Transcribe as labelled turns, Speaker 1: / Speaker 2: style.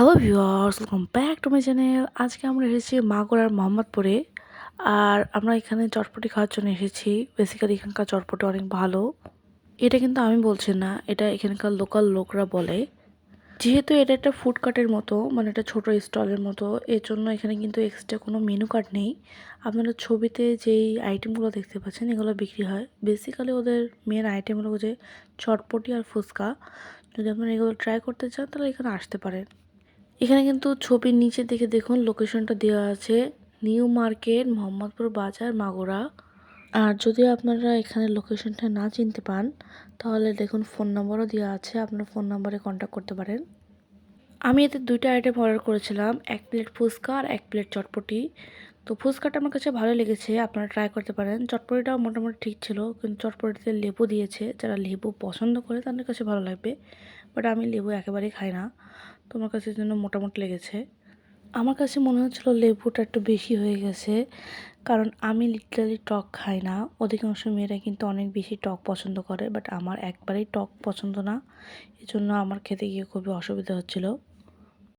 Speaker 1: Hello viewers, welcome back to my channel. আজকে আমরা এসেছি মাগুরার মোহাম্মদপুরে। আর আমরা এখানে চটপটি খাওয়ার জন্য এসেছি। বেসিক্যালি এখানকার চটপটি অনেক ভালো। এটা কিন্তু আমি বলছি না, এটা এখানকার লোকাল লোকরা বলে। যেহেতু এটা একটা ফুডকার্টের মতো, মানে একটা ছোট স্টলের মতো, এর জন্য এখানে কিন্তু এক্সট্রা কোনো মেনু কার্ড নেই। আপনারা ছবিতে যেই আইটেমগুলো দেখতে পাচ্ছেন এগুলো বিক্রি হয়। বেসিক্যালি ওদের মেন আইটেম হলো যে চটপটি আর ফুচকা। যদি আপনারা এগুলো ট্রাই করতে চান তাহলে এখানে আসতে পারেন। এখানে কিন্তু ছবির নিচের দিকে দেখুন লোকেশনটা দেওয়া আছে, নিউ মার্কেট, মোহাম্মদপুর বাজার, মাগুরা। আর যদি আপনারা এখানে লোকেশনটা না চিনতে পান তাহলে দেখুন ফোন নম্বরও দেওয়া আছে, আপনার ফোন নম্বরে কন্ট্যাক্ট করতে পারেন। আমি এতে দুইটা আইটেম অর্ডার করেছিলাম, 1 প্লেট ফুচকা আর 1 প্লেট চটপটি। তো ফুচকাটা আমার কাছে ভালো লেগেছে, আপনারা ট্রাই করতে পারেন। চটপটিটাও মোটামুটি ঠিক ছিল, কিন্তু চটপটিতে লেবু দিয়েছে, যারা লেবু পছন্দ করে তাদের কাছে ভালো লাগবে। বাট আমি লেবু একেবারেই খাই না, তো আমার কাছে জন্য মোটামুটি লেগেছে। আমার কাছে মনে হচ্ছিল লেবুটা একটু বেশি হয়ে গেছে, কারণ আমি লিটারালি টক খাই না। অধিকাংশ মেয়েরা কিন্তু অনেক বেশি টক পছন্দ করে, বাট আমার একবারেই টক পছন্দ না। এজন্য আমার খেতে গিয়ে খুবই অসুবিধা হচ্ছিল।